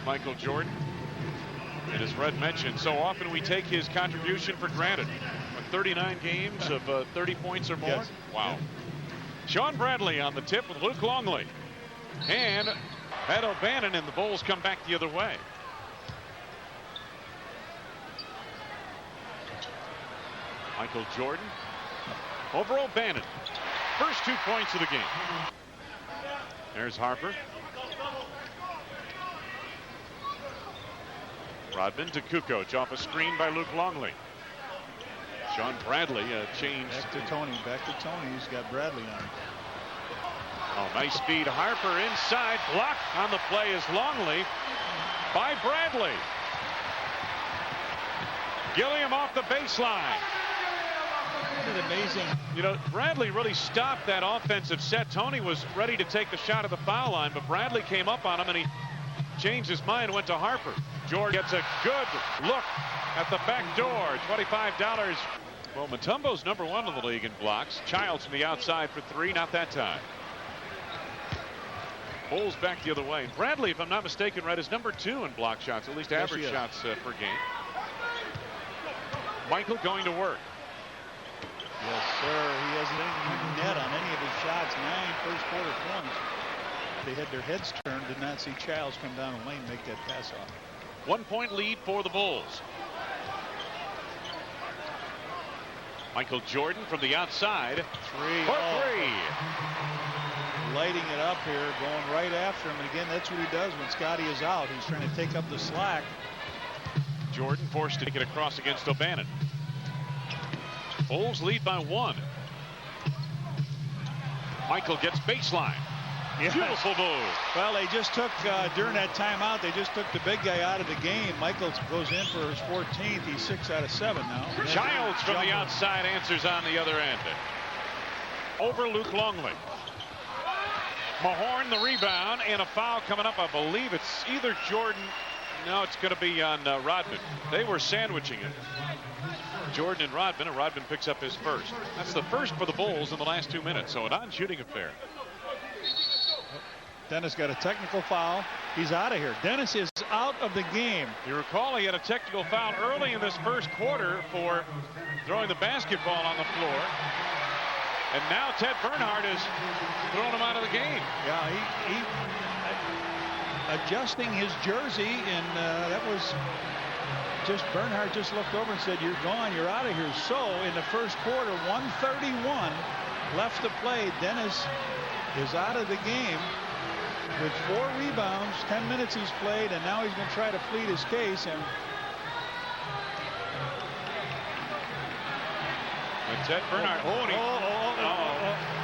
is Michael Jordan. And as Red mentioned, so often we take his contribution for granted. 39 games of 30 points or more. Yes. Wow. Sean Bradley on the tip with Luke Longley. And Ed O'Bannon, and the Bulls come back the other way. Michael Jordan over O'Bannon. First 2 points of the game. There's Harper. Rodman to Kukoc off a screen by Luke Longley. Sean Bradley changed. Back to Tony. He's got Bradley on. Oh, nice speed. Harper inside. Blocked on the play is Longley by Bradley. Gilliam off the baseline. Isn't it amazing? You know, Bradley really stopped that offensive set. Tony was ready to take the shot at the foul line, but Bradley came up on him and he changed his mind and went to Harper. Jordan gets a good look at the back door. $25. Well, Mutombo's #1 in the league in blocks. Childs from the outside for 3, not that time. Bulls back the other way. Bradley, if I'm not mistaken, Red, is #2 in block shots, at least average shots per game. Michael going to work. Yes, sir. He hasn't anything net on any of his shots. 9 first quarter points. They had their heads turned. Did not see Childs come down the lane and make that pass off. 1 point lead for the Bulls. Michael Jordan from the outside. 3 for 3. Lighting it up here, going right after him. And again, that's what he does when Scotty is out. He's trying to take up the slack. Jordan forced to take it across against O'Bannon. Bulls lead by 1. Michael gets baseline. Yes. Beautiful move. Well, they just took, during that timeout, they just took the big guy out of the game. Michael goes in for his 14th. He's 6 out of 7 now. Childs from the outside answers on the other end. Over Luke Longley. Mahorn the rebound, and a foul coming up. I believe it's either Jordan. No, it's going to be on Rodman. They were sandwiching it. Jordan and Rodman picks up his first. That's the first for the Bulls in the last 2 minutes, so a non-shooting affair. Dennis got a technical foul. He's out of here. Dennis is out of the game. You recall he had a technical foul early in this first quarter for throwing the basketball on the floor. And now Ted Bernhardt is throwing him out of the game. Yeah, he adjusting his jersey, and that was just Bernhardt just looked over and said, "You're gone. You're out of here." So in the first quarter, 1:31 left to play. Dennis is out of the game with 4 rebounds. 10 minutes he's played, and now he's going to try to plead his case. And Ted Bernhardt.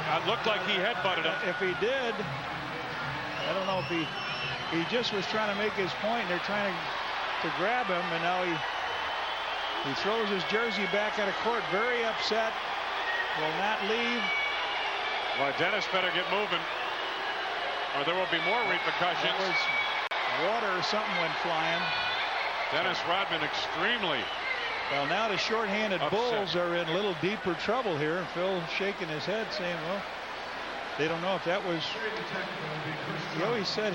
It looked like he headbutted him. If he did, I don't know if he just was trying to make his point, and they're trying to grab him, and now he throws his jersey back out of court, very upset, will not leave. Well, Dennis better get moving, or there will be more repercussions. That was water or something went flying. Dennis Rodman extremely. Well, now the shorthanded upset. Bulls are in a little deeper trouble here. Phil shaking his head saying, well, they don't know if that was. He always said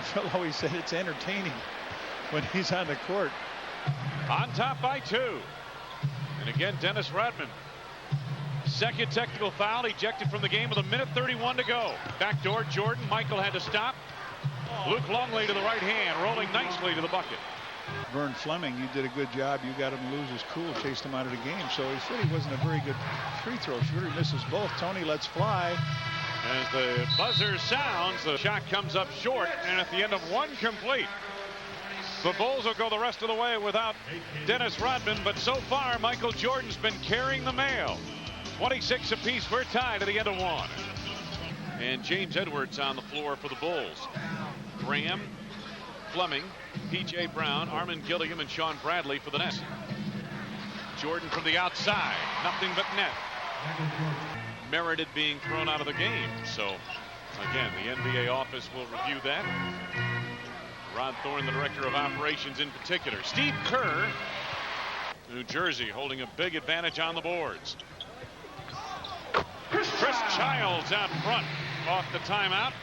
Phil always said it's entertaining when he's on the court. On top by 2. And again, Dennis Rodman. Second technical foul, ejected from the game with 1:31 to go. Backdoor Jordan. Michael had to stop. Luke Longley to the right hand, rolling nicely to the bucket. Vern Fleming, you did a good job. You got him to lose his cool, chased him out of the game. So he said he wasn't a very good free throw shooter. He misses both. Tony lets fly. As the buzzer sounds, the shot comes up short, and at the end of 1 complete, the Bulls will go the rest of the way without Dennis Rodman. But so far, Michael Jordan's been carrying the mail. 26 apiece. We're tied at the end of 1. And James Edwards on the floor for the Bulls. Graham, Fleming, P.J. Brown, Armin Gilliam, and Sean Bradley for the Nets. Jordan from the outside. Nothing but net. Merited being thrown out of the game. So, again, the NBA office will review that. Rod Thorne, the director of operations in particular. Steve Kerr, New Jersey, holding a big advantage on the boards. Chris Childs out front off the timeout.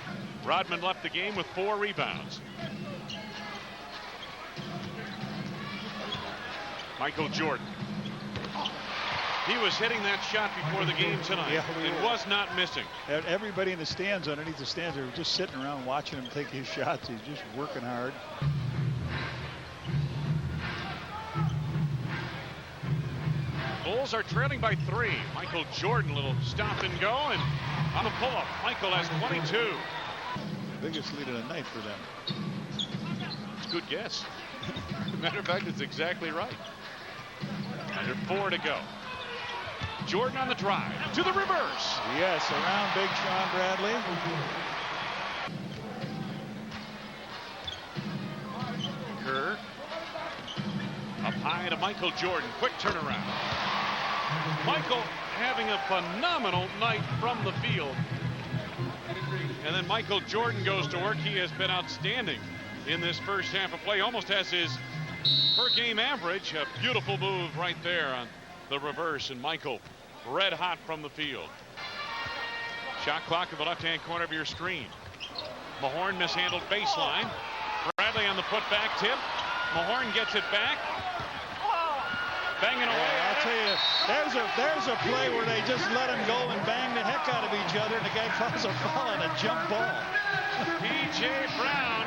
Rodman left the game with 4 rebounds. Michael Jordan. He was hitting that shot before the game tonight. Yeah, and was not missing. Everybody in the stands, underneath the stands, they were just sitting around watching him take his shots. He's just working hard. Bulls are trailing by 3. Michael Jordan, little stop and go, and on the pull-up, Michael has 22. Biggest lead of the night for them. It's a good guess. Matter of fact, it's exactly right. Under 4 to go. Jordan on the drive to the reverse. Yes, around big Sean Bradley. Kerr up high to Michael Jordan. Quick turnaround. Michael having a phenomenal night from the field. And then Michael Jordan goes to work. He has been outstanding in this first half of play. Almost has his per game average. A beautiful move right there on the reverse, and Michael red hot from the field. Shot clock in the left-hand corner of your screen. Mahorn mishandled baseline. Bradley on the putback tip. Mahorn gets it back. Banging away. I'll tell you, there's a play where they just let him go and bang the heck out of each other, and the guy calls a foul on a jump ball. P.J. Brown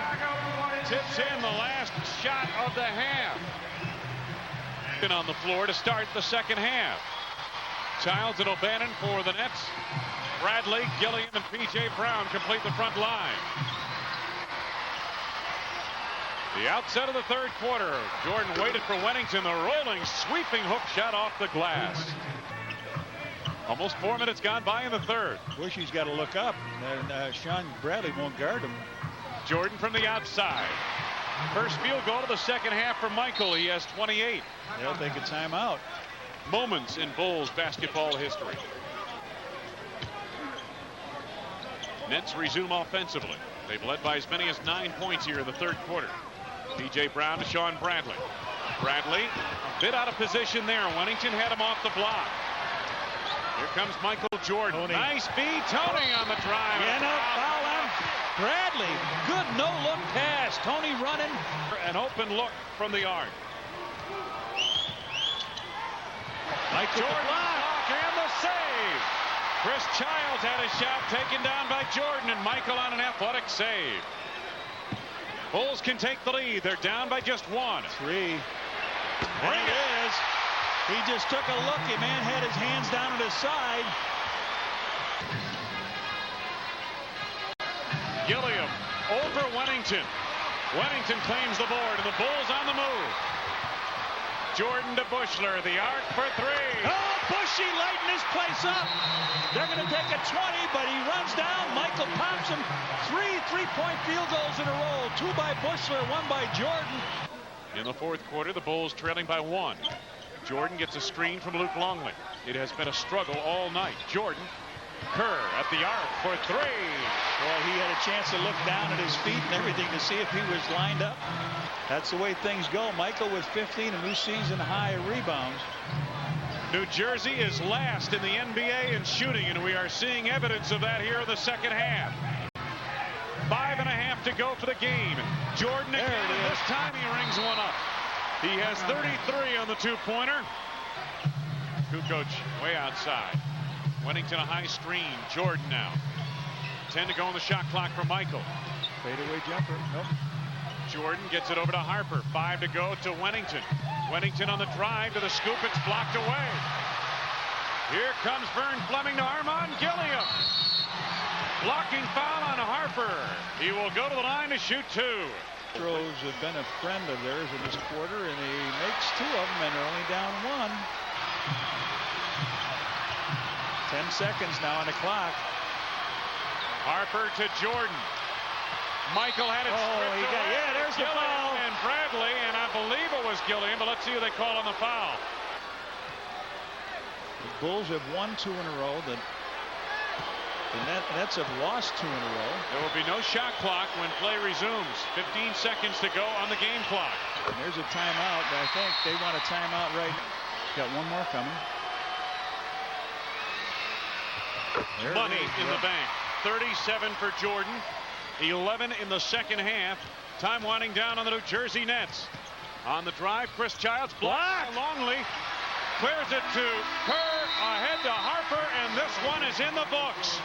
tips in the last shot of the half. On the floor to start the second half. Childs and O'Bannon for the Nets. Bradley, Gilliam, and P.J. Brown complete the front line. The outset of the third quarter. Jordan waited for Wennington. The rolling, sweeping hook shot off the glass. Almost 4 minutes gone by in the third. Bushy's got to look up, and Sean Bradley won't guard him. Jordan from the outside. First field goal of the second half for Michael. He has 28. They'll take a timeout. Moments in Bulls basketball history. Nets resume offensively. They've led by as many as 9 points here in the third quarter. P.J. Brown to Sean Bradley. Bradley a bit out of position there. Wennington had him off the block. Here comes Michael Jordan. Tony. Nice feed. Tony on the drive. Yeah, no foul on Bradley. Good no-look pass. Tony running. An open look from the arc. Michael Jordan block and the save. Chris Childs had a shot taken down by Jordan, and Michael on an athletic save. Bulls can take the lead. They're down by just 1. 3. There it is. He just took a look. The man had his hands down at his side. Gilliam over Wennington. Wennington claims the board, and the Bulls on the move. Jordan to Bushler, the arc for 3. Oh, Bushy lighting this place up. They're going to take a 20, but he runs down. Michael pops him. 3 3-point field goals in a row. 2 by Bushler, 1 by Jordan. In the fourth quarter, the Bulls trailing by 1. Jordan gets a screen from Luke Longley. It has been a struggle all night. Jordan, Kerr at the arc for 3. Well, he had a chance to look down at his feet and everything to see if he was lined up. That's the way things go. Michael with 15, a new season high of rebounds. New Jersey is last in the NBA in shooting, and we are seeing evidence of that here in the second half. 5.5 to go for the game. Jordan again. This time he rings one up. He has 33 on the two-pointer. Kukoc way outside. Wennington a high screen. Jordan now. 10 to go on the shot clock for Michael. Fadeaway jumper. Nope. Jordan gets it over to Harper. 5 to go to Wennington. Wennington on the drive to the scoop. It's blocked away. Here comes Vern Fleming to Armand Gilliam. Blocking foul on Harper. He will go to the line to shoot 2. Astros have been a friend of theirs in this quarter, and he makes 2 of them, and they're only down 1. 10 seconds now on the clock. Harper to Jordan. Michael had it stripped away. Yeah, there's the foul. And Bradley, and I believe it was Gilliam, but let's see who they call on the foul. The Bulls have won 2 in a row. The Nets have lost 2 in a row. There will be no shot clock when play resumes. 15 seconds to go on the game clock. And there's a timeout. I think they want a timeout right now. Got one more coming. Money in the bank. 37 for Jordan. 11 in the second half. Time winding down on the New Jersey Nets. On the drive, Chris Childs blocked Longley. Clears it to Kerr, ahead to Harper, and this one is in the books.